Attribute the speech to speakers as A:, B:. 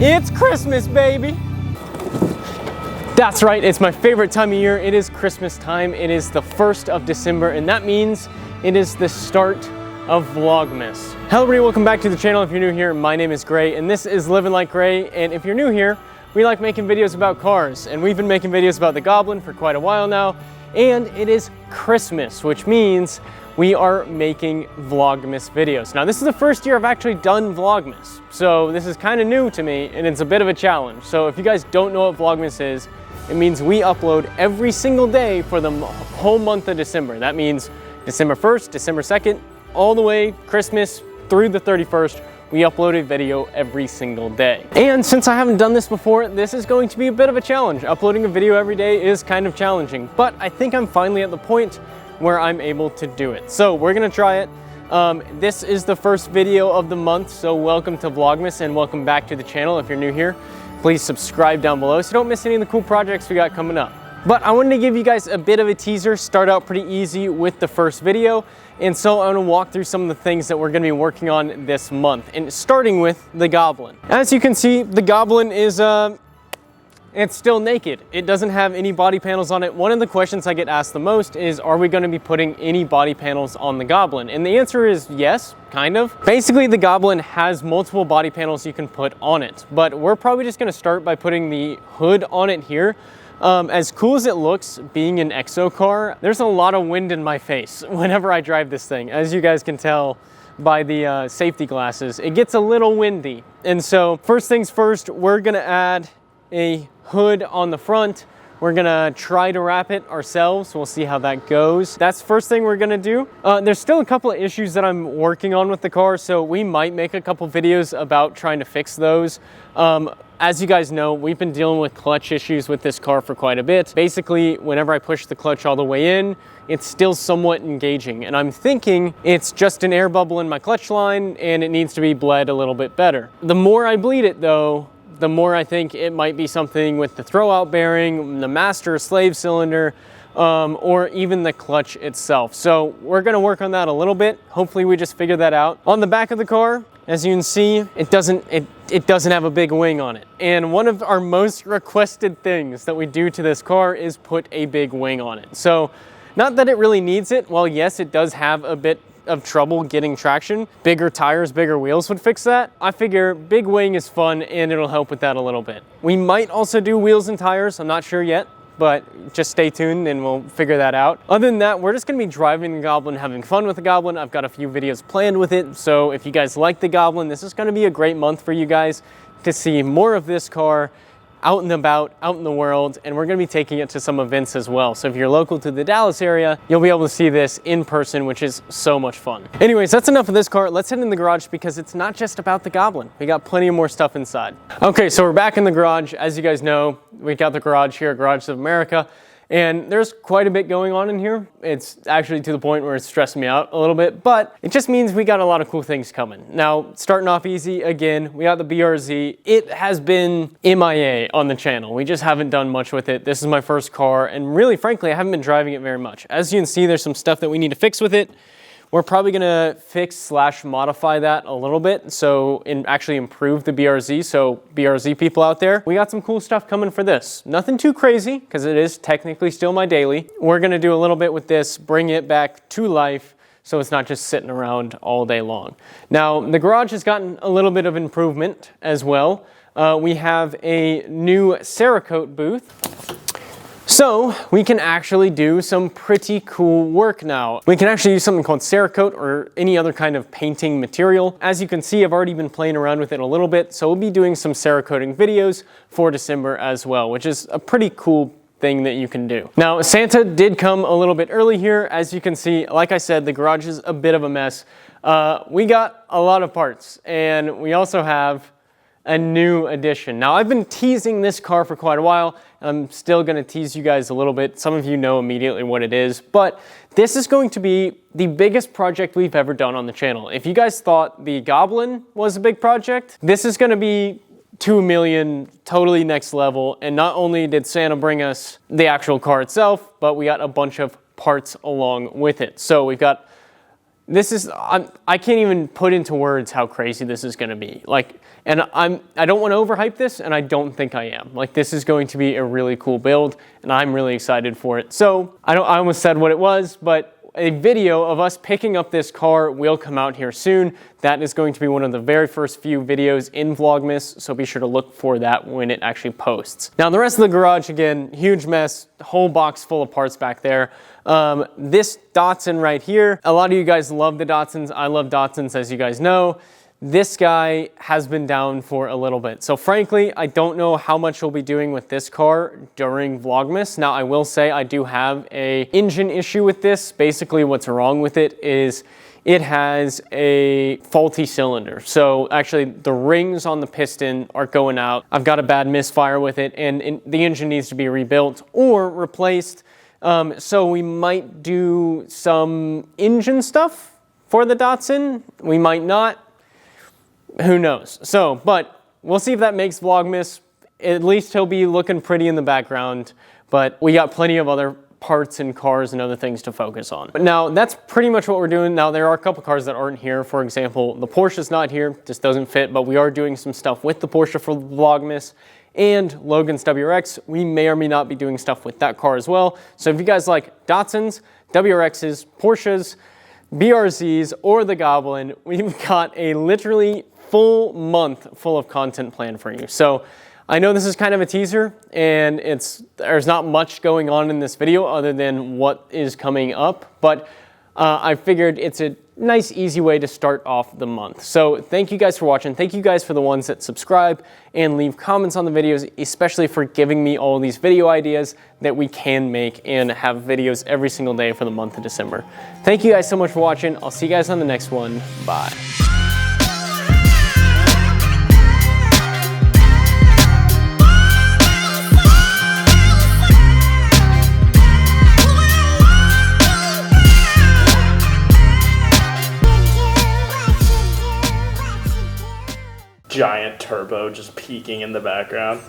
A: It's Christmas, baby! That's right, it's my favorite time of year. It is Christmas time. It is the 1st of December, and that means it is the start of Vlogmas. Hello everybody, welcome back to the channel. If you're new here, my name is Gray, and this is Living Like Gray. And if you're new here, we like making videos about cars, and we've been making videos about the Goblin for quite a while now. And it is Christmas, which means we are making Vlogmas videos. Now, this is the first year I've actually done Vlogmas, so this is kind of new to me, and it's a bit of a challenge. So if you guys don't know what Vlogmas is, it means we upload every single day for the whole month of December. That means December 1st, December 2nd, all the way Christmas through the 31st, we upload a video every single day. And since I haven't done this before, this is going to be a bit of a challenge. Uploading a video every day is kind of challenging, but I think I'm finally at the point where I'm able to do it. So we're gonna try it. This is the first video of the month, so welcome to Vlogmas and welcome back to the channel. If you're new here, please subscribe down below so you don't miss any of the cool projects we got coming up. But I wanted to give you guys a bit of a teaser, start out pretty easy with the first video. And so I want to walk through some of the things that we're going to be working on this month, and starting with the Goblin. As you can see, the Goblin is it's still naked. It doesn't have any body panels on it. One of the questions I get asked the most is, are we going to be putting any body panels on the Goblin? And the answer is yes, kind of. Basically, the Goblin has multiple body panels you can put on it, but we're probably just going to start by putting the hood on it here. As cool as it looks being an exo car, there's a lot of wind in my face whenever I drive this thing. As you guys can tell by the safety glasses, it gets a little windy. And so first things first, we're gonna add a hood on the front. We're gonna try to wrap it ourselves. We'll see how that goes. That's the first thing we're gonna do. There's still a couple of issues that I'm working on with the car, so we might make a couple videos about trying to fix those. As you guys know, we've been dealing with clutch issues with this car for quite a bit. Basically, whenever I push the clutch all the way in, it's still somewhat engaging. And I'm thinking it's just an air bubble in my clutch line and it needs to be bled a little bit better. The more I bleed it though, the more I think it might be something with the throwout bearing, the master slave cylinder, or even the clutch itself. So we're gonna work on that a little bit. Hopefully we just figure that out. On the back of the car, as you can see, it doesn't have a big wing on it. And one of our most requested things that we do to this car is put a big wing on it. So not that it really needs it. Well, yes, it does have a bit of trouble getting traction. Bigger tires, bigger wheels would fix that. I figure big wing is fun and it'll help with that a little bit. We might also do wheels and tires. I'm not sure yet, but just stay tuned and we'll figure that out. Other than that, we're just gonna be driving the Goblin, having fun with the Goblin. I've got a few videos planned with it, so if you guys like the Goblin, this is gonna be a great month for you guys to see more of this car out and about, out in the world, and we're gonna be taking it to some events as well. So if you're local to the Dallas area, you'll be able to see this in person, which is so much fun. Anyways, that's enough of this car. Let's head in the garage because it's not just about the Goblin. We got plenty of more stuff inside. Okay, so we're back in the garage. As you guys know, we got the garage here at Garage of America, and there's quite a bit going on in here. It's actually to the point where it's stressing me out a little bit, but it just means we got a lot of cool things coming. Now, starting off easy, again, we got the BRZ. It has been MIA on the channel. We just haven't done much with it. This is my first car, and really, frankly, I haven't been driving it very much. As you can see, there's some stuff that we need to fix with it. We're probably gonna fix/modify that a little bit, so actually improve the BRZ, so BRZ people out there, we got some cool stuff coming for this. Nothing too crazy, because it is technically still my daily. We're gonna do a little bit with this, bring it back to life, so it's not just sitting around all day long. Now, the garage has gotten a little bit of improvement as well. We have a new Cerakote booth. So we can actually do some pretty cool work now. We can actually use something called Cerakote or any other kind of painting material. As you can see, I've already been playing around with it a little bit, so we'll be doing some Cerakoting videos for December as well, which is a pretty cool thing that you can do. Now, Santa did come a little bit early here. As you can see, like I said, the garage is a bit of a mess. We got a lot of parts, and we also have a new addition. Now, I've been teasing this car for quite a while. I'm still gonna tease you guys a little bit. Some of you know immediately what it is, but this is going to be the biggest project we've ever done on the channel. If you guys thought the Goblin was a big project, this is gonna be 2 million, totally next level. And not only did Santa bring us the actual car itself, but we got a bunch of parts along with it. So we've got this is, I can't even put into words how crazy this is gonna be. Like, and I don't wanna overhype this, and I don't think I am. Like, this is going to be a really cool build, and I'm really excited for it. So, I almost said what it was, but a video of us picking up this car will come out here soon. That is going to be one of the very first few videos in Vlogmas, so be sure to look for that when it actually posts. Now the rest of the garage, again, huge mess, whole box full of parts back there. This Datsun right here, a lot of you guys love the Datsuns. I love Datsuns, as you guys know. This guy has been down for a little bit. So frankly, I don't know how much we'll be doing with this car during Vlogmas. Now I will say I do have an engine issue with this. Basically what's wrong with it is it has a faulty cylinder. So actually the rings on the piston are going out. I've got a bad misfire with it, and the engine needs to be rebuilt or replaced. So we might do some engine stuff for the Datsun. We might not. Who knows? So, but we'll see if that makes Vlogmas. At least he'll be looking pretty in the background, but we got plenty of other parts and cars and other things to focus on. But now that's pretty much what we're doing. Now there are a couple cars that aren't here. For example, the Porsche's not here, just doesn't fit, but we are doing some stuff with the Porsche for Vlogmas. And Logan's WRX, we may or may not be doing stuff with that car as well. So if you guys like Datsuns, WRXs, Porsches, BRZs, or the Goblin, we've got a literally full month full of content planned for you. So I know this is kind of a teaser, and there's not much going on in this video other than what is coming up, but I figured it's a nice, easy way to start off the month. So thank you guys for watching. Thank you guys for the ones that subscribe and leave comments on the videos, especially for giving me all these video ideas that we can make and have videos every single day for the month of December. Thank you guys so much for watching. I'll see you guys on the next one. Bye.
B: Giant turbo just peeking in the background.